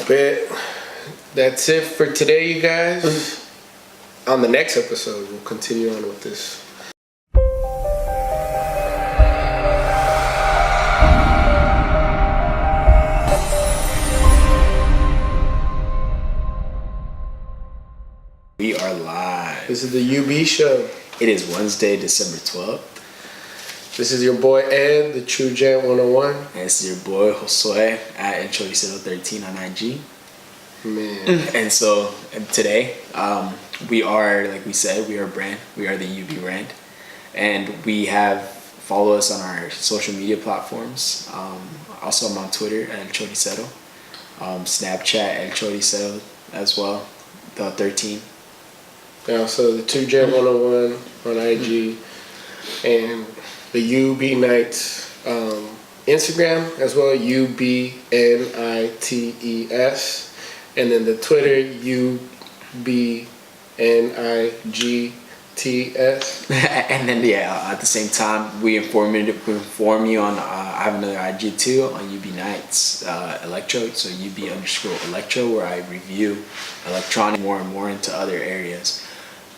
But that's it for today, you guys. On the next episode, we'll continue on with this. We are live. This is the UB show. It is Wednesday, December 12th. This is your boy Ed, the True Gent 101. And this is your boy Josue at Enchoricero13 on IG. Man. And so today, we are, like we said, we are a brand. We are the UB brand. And we have, follow us on our social media platforms. Also, I'm on Twitter at Enchoricero. Snapchat at Enchoricero as well, the 13. Yeah, so the True Gent 101 on IG. And the UB Nights Instagram as well, UBNITES. And then the Twitter, UBNIGTS. And then, at the same time, we inform you on, I have another IG too, on UB Nights Electro, so UB_Electro, where I review electronic more and more into other areas.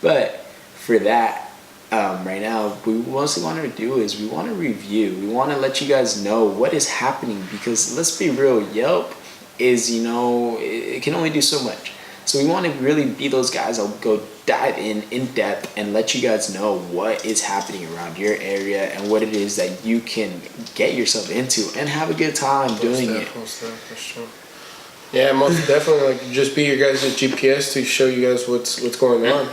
But for that, right now, what we mostly want to do is we want to review. We want to let you guys know what is happening, because let's be real, Yelp is, it can only do so much. So we want to really be those guys that'll go dive in depth and let you guys know what is happening around your area and what it is that you can get yourself into and have a good time doing it. Most definitely. Yeah, most definitely. Like, just be your guys' GPS to show you guys what's going on.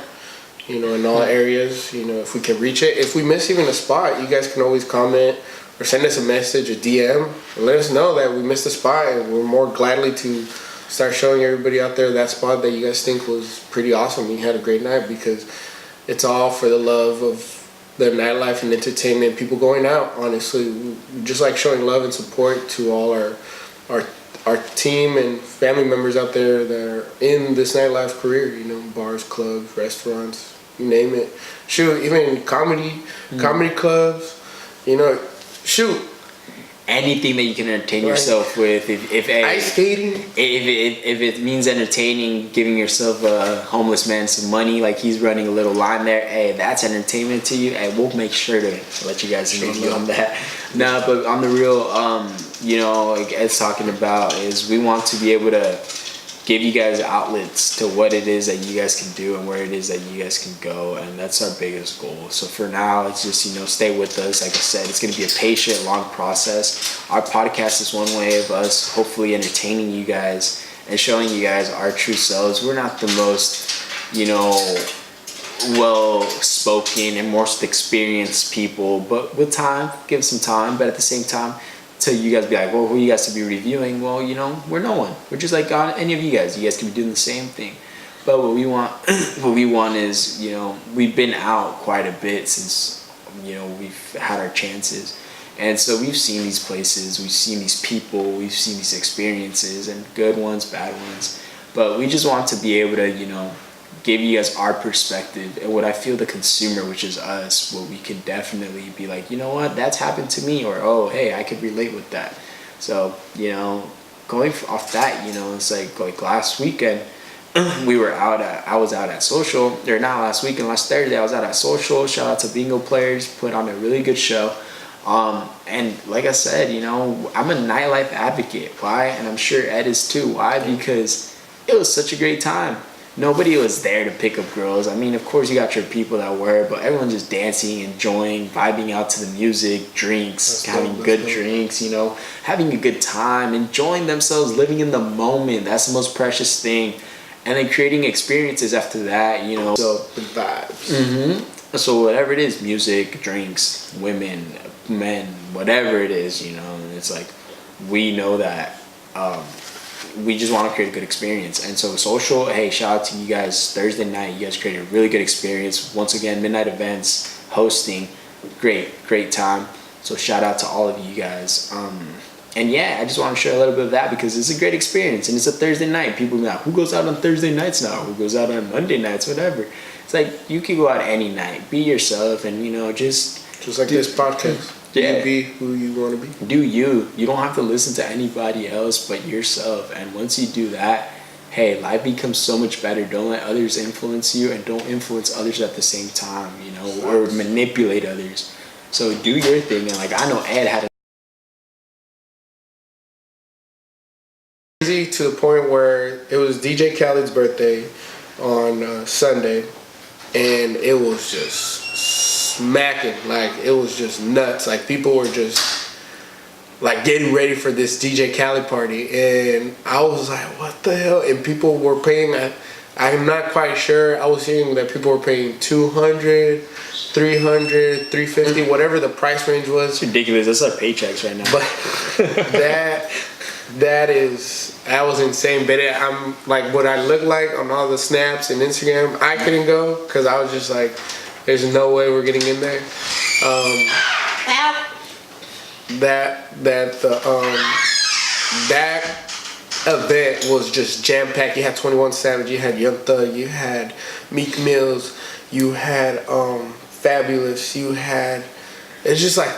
In all areas, if we can reach it. If we miss even a spot, you guys can always comment or send us a message, a DM, and let us know that we missed a spot, and we're more gladly to start showing everybody out there that spot that you guys think was pretty awesome. You had a great night, because it's all for the love of the nightlife and entertainment, people going out, honestly. We just like showing love and support to all our team and family members out there that are in this nightlife career, bars, clubs, restaurants, you name it. Shoot, even comedy clubs, shoot. Anything that you can entertain yourself with. If ice skating. If it means entertaining, giving yourself a homeless man some money, like he's running a little line there, hey, that's entertainment to you, and we'll make sure to let you guys know on that. No, but on the real, like Ed's talking about, is we want to be able to give you guys outlets to what it is that you guys can do and where it is that you guys can go, and that's our biggest goal. So for now, it's just, stay with us. Like I said, it's going to be a patient, long process. Our podcast is one way of us hopefully entertaining you guys and showing you guys our true selves. We're not the most, well-spoken and most experienced people, but with time, give some time, but at the same time, till you guys be like, well, who you guys to be reviewing? Well, we're no one. We're just like any of you guys. You guys can be doing the same thing. But what we want is, we've been out quite a bit since, we've had our chances. And so we've seen these places, we've seen these people, we've seen these experiences, and good ones, bad ones. But we just want to be able to, give you guys our perspective and what I feel the consumer, which is us, what we can definitely be like, what, that's happened to me, or, oh, hey, I could relate with that. So, going off that, it's like last weekend, I was out at Social, or not last weekend, last Thursday, I was out at Social. Shout out to bingo players, put on a really good show. And like I said, I'm a nightlife advocate. Why? And I'm sure Ed is too. Why? Because it was such a great time. Nobody was there to pick up girls. I mean, of course you got your people that were, but everyone's just dancing, enjoying, vibing out to the music, drinks, having good drinks, having a good time, enjoying themselves, living in the moment. That's the most precious thing. And then creating experiences after that, So the vibes. Mm-hmm. So whatever it is, music, drinks, women, men, whatever it is, it's like, we know that we just want to create a good experience. And so Social, hey, shout out to you guys. Thursday night, you guys created a really good experience. Once again, midnight events, hosting, great time. So shout out to all of you guys. And yeah, I just want to share a little bit of that, because it's a great experience, and it's a Thursday night. People be like, who goes out on Thursday nights now? Who goes out on Monday nights? Whatever. It's like, you can go out any night, be yourself, and just like this podcast. Yeah. You be who you want to be. Do you. You don't have to listen to anybody else but yourself. And once you do that, hey, life becomes so much better. Don't let others influence you, and don't influence others at the same time, you know, or manipulate others. So do your thing. And like, I know Ed had a Crazy to the point where it was DJ Khaled's birthday on Sunday, and it was just smacking. Like, it was just nuts. Like, people were just like getting ready for this DJ Khaled party, and I was like, what the hell? And people were paying, I'm not quite sure, I was hearing that people were paying 200, 300, 350, whatever the price range was. It's ridiculous. That's our paychecks right now. But that was insane. But I'm like, what I look like on all the snaps and Instagram, I couldn't go because I was just like, there's no way we're getting in there. That event was just jam packed. You had 21 Savage, you had Young Thug, you had Meek Mills, you had Fabulous, you had, it's just like,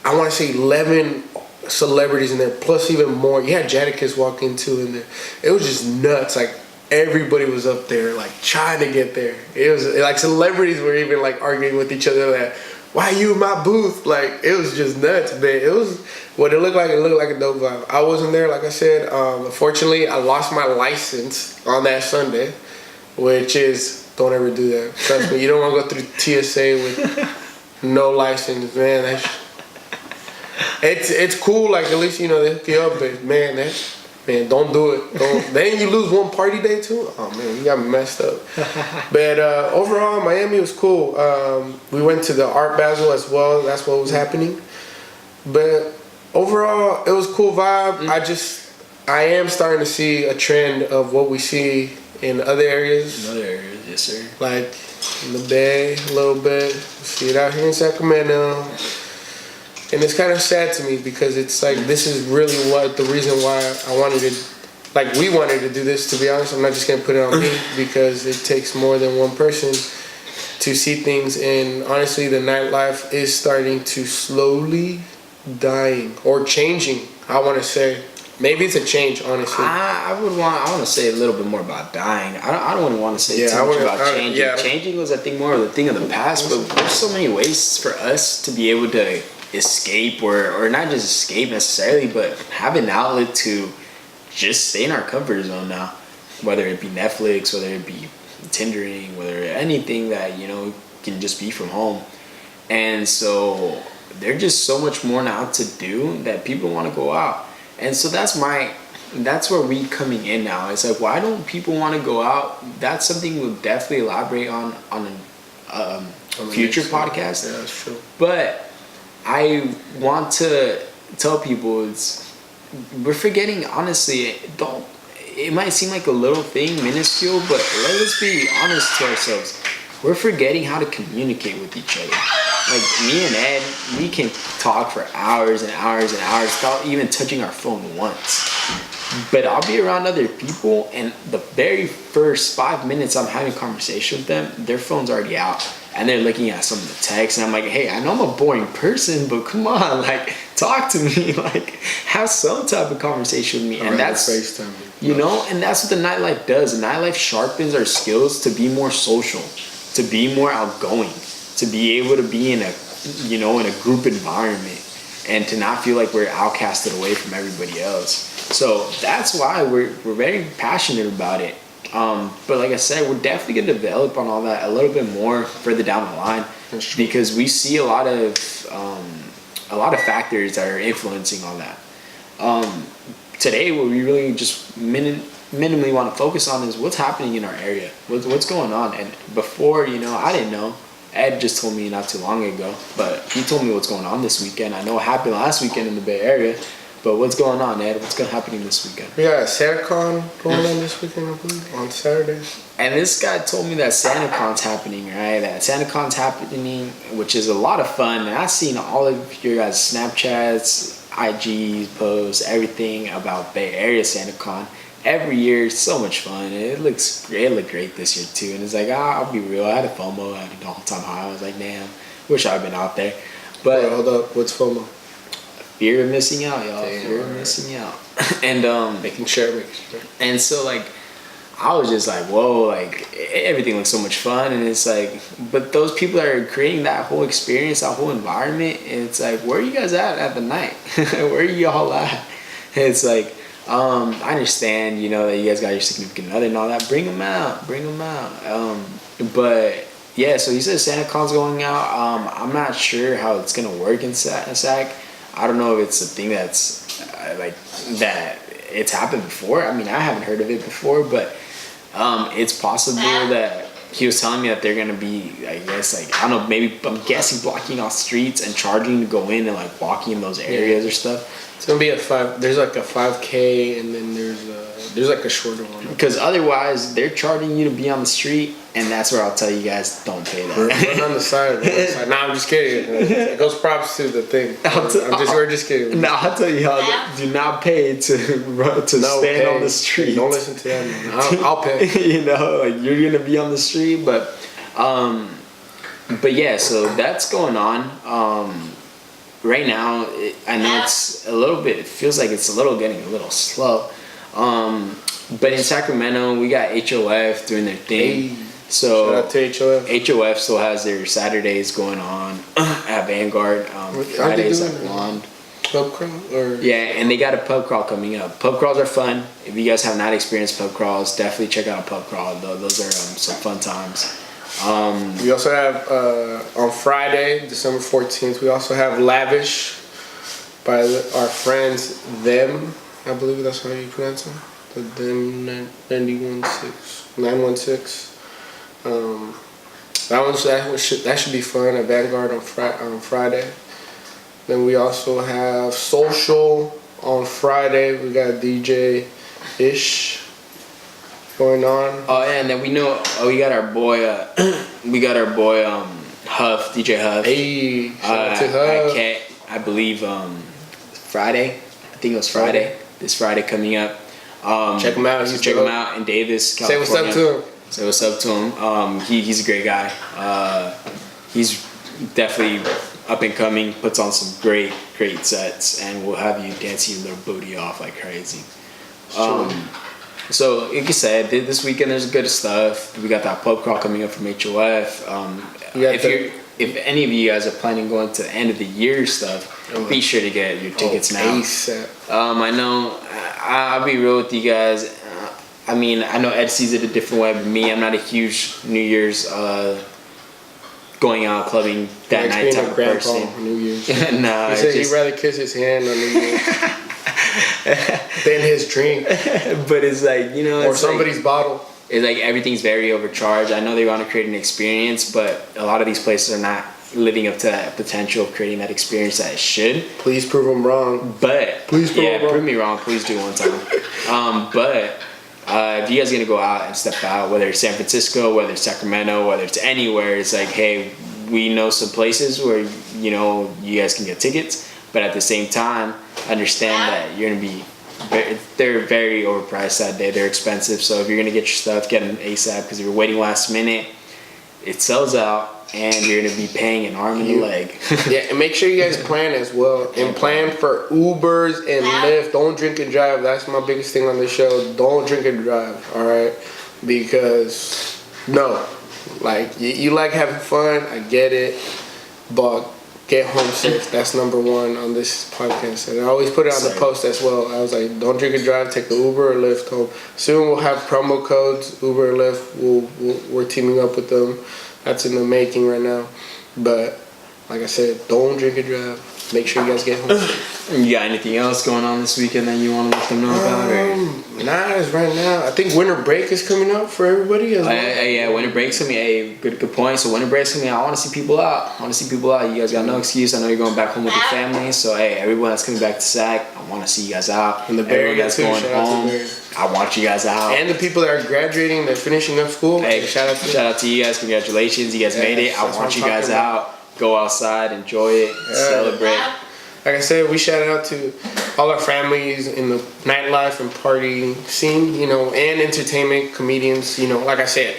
I want to say 11 celebrities in there, plus even more. You had Jadakiss walk into in there. It was just nuts. Like, everybody was up there, like, trying to get there. It was like celebrities were even like arguing with each other that, why you in my booth? Like, it was just nuts, man. It was what it looked like. It looked like a dope vibe. I wasn't there, like I said. Unfortunately, I lost my license on that Sunday, which is, don't ever do that. Trust me, you don't want to go through TSA with no license, man. It's cool. Like, at least, you know, they hook you up, but man, don't do it. Then you lose one party day too. Oh man, you got me messed up. But overall, Miami was cool. We went to the Art Basel as well. That's what was happening. But overall, it was a cool vibe. I am starting to see a trend of what we see in other areas. In other areas, yes sir. Like in the Bay, a little bit. We see it out here in Sacramento. And it's kind of sad to me because it's like, this is really the reason why I wanted to, like, we wanted to do this, to be honest. I'm not just going to put it on me because it takes more than one person to see things. And honestly, the nightlife is starting to slowly dying or changing, I want to say. Maybe it's a change, honestly. I want to say a little bit more about dying. I don't want to say too much about changing. Yeah. Changing was, I think, more of the thing of the past, but there's so many ways for us to be able to escape or not just escape necessarily, but have an outlet to just stay in our comfort zone now, whether it be Netflix, whether it be Tindering, whether anything that, you know, can just be from home. And so there's just so much more now to do that people want to go out. And so that's where we coming in now. It's like, why don't people want to go out? That's something we'll definitely elaborate on a future podcast. Yeah, that's true. But I want to tell people we're forgetting, honestly, it might seem like a little thing, minuscule, but let's be honest to ourselves. We're forgetting how to communicate with each other. Like, me and Ed, we can talk for hours and hours and hours without even touching our phone once. But I'll be around other people, and the very first 5 minutes I'm having a conversation with them, their phone's already out. And they're looking at some of the texts, and I'm like, hey, I know I'm a boring person, but come on, like, talk to me, like, have some type of conversation with me. And that's FaceTime, you know, and that's what the nightlife does. The nightlife sharpens our skills to be more social, to be more outgoing, to be able to be in a group environment, and to not feel like we're outcasted away from everybody else. So that's why we're very passionate about it. But like I said, we're definitely going to develop on all that a little bit more further down the line, because we see a lot of factors that are influencing all that. Today, what we really just minimally want to focus on is what's happening in our area, what's going on. And before, you know, I didn't know. Ed just told me not too long ago, but he told me what's going on this weekend. I know it happened last weekend in the Bay Area. But what's going on, Ed? What's happening this weekend? We got SantaCon going on this weekend, I believe, on Saturday. And this guy told me that SantaCon's happening, right? That SantaCon's happening, which is a lot of fun. And I've seen all of your guys' Snapchats, IG posts, everything about Bay Area SantaCon. Every year, it's so much fun. It looked great this year too. And it's like, I'll be real. I had a FOMO. I had a all-time high. I was like, damn, wish I'd been out there. But hold up, what's FOMO? fear of missing out, y'all. Damn, Fear of alright. missing out. And Making sure. and so like I was just like, whoa, like everything looks so much fun, and it's like, but those people that are creating that whole experience, that whole environment, and it's like, where are you guys at the night? Where are y'all at? And it's like, I understand, you know, that you guys got your significant other and all that. Bring them out, bring them out. But yeah, so he says Santa Claus going out. I'm not sure how it's gonna work in SAC. I don't know if it's a thing that's like that. It's happened before. I mean, I haven't heard of it before, but it's possible that he was telling me that they're gonna be, I guess, like, I don't know, maybe I'm guessing blocking off streets and charging to go in and like walking in those areas or stuff. It's gonna be there's like a 5K, and then there's like a shorter one. Because otherwise, they're charging you to be on the street, and that's where I'll tell you guys, don't pay that. Run on the side. Nah, I'm just kidding. It goes props to the thing. We're just kidding. No, I'll tell you how. Do not pay to stand on the street. Don't listen to that, man. I'll pay. You know, like you're gonna be on the street, but yeah. So that's going on. Right now, I know it's a little bit. It feels like it's getting a little slow. But in Sacramento, we got HOF doing their thing. Hey, so shout out to HOF. HOF still has their Saturdays going on at Vanguard. Fridays at Blonde. Pub crawl or Yeah, and they got a pub crawl coming up. Pub crawls are fun. If you guys have not experienced pub crawls, definitely check out a pub crawl. Those are some fun times. we also have on Friday, December 14th. We also have Lavish by our friends Them. I believe that's how you pronounce them. The Them 916. That should be fun at Vanguard on Friday. Then we also have Social on Friday. We got DJ Ish going on. Oh yeah, and then we got our boy Huff, DJ Huff. Hey, shout out to Huff. I believe Friday. I think it was Friday. This Friday coming up. Check him out. Check him out in Davis, California. Say what's up to him. Say what's up to him. He's a great guy. He's definitely up and coming. Puts on some great sets, and will have you dancing your little booty off like crazy. So like you said, this weekend there's good stuff. We got that pub crawl coming up from HOF. If any of you guys are planning going to the end of the year stuff, be sure to get your tickets now. ASAP. I know. I'll be real with you guys. I mean, I know Ed sees it a different way, but me, I'm not a huge New Year's going out clubbing that night type of person. New Year's. Nah, he said he'd rather kiss his hand on New Year's than his drink. But it's like, you know, or somebody's bottle. It's like everything's very overcharged. I know they want to create an experience, but a lot of these places are not living up to that potential of creating that experience that it should. Please prove them wrong. But please prove me wrong. Please do one time. But if you guys are gonna go out and step out, whether it's San Francisco, whether it's Sacramento, whether it's anywhere, it's like, hey, we know some places where, you know, you guys can get tickets, but at the same time, understand that you're gonna be. They're very overpriced that day. They're expensive. So if you're gonna get your stuff, get them ASAP, because if you're waiting last minute, it sells out, and you're gonna be paying an arm and a leg. Yeah, and make sure you guys plan as well, and plan for Ubers and Lyft. Don't drink and drive. That's my biggest thing on the show. Don't drink and drive. All right, because no, like you like having fun. I get it, but get home safe. That's number one on this podcast. And I always put it on the post as well. I was like, don't drink and drive. Take the Uber or Lyft home. Soon we'll have promo codes. Uber or Lyft. We're teaming up with them. That's in the making right now. But like I said, don't drink and drive. Make sure you guys get home safe. You got anything else going on this weekend that you want to let them know about? Nah, as right now. I think winter break is coming up for everybody as well. Yeah, winter break's coming. Hey, good point. So winter break's coming. I want to see people out. You guys got no excuse. I know you're going back home with your family. So hey, everyone that's coming back to SAC, I want to see you guys out. And the Bay Area that's going home, I want you guys out. And the people that are graduating, that finishing up school. Hey, shout out to you guys. Congratulations, you guys made it. I want you guys out. Go outside, enjoy it, celebrate. Like I said, we shout out to all our families in the nightlife and party scene, you know, and entertainment, comedians, you know. Like I said,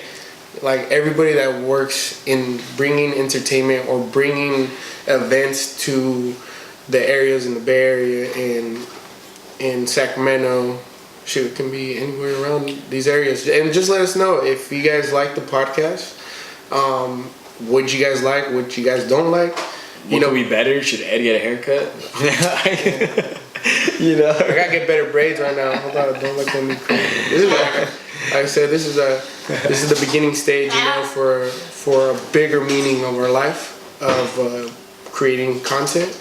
like everybody that works in bringing entertainment or bringing events to the areas in the Bay Area and in Sacramento. Shoot, it can be anywhere around these areas. And just let us know if you guys like the podcast. What you guys like, what you guys don't like. You know, be better. Should Ed get a haircut? You know, I gotta get better braids right now. Hold on, don't look at me crazy. This is like I said, this is the beginning stage, you know, for a bigger meaning of our life of creating content.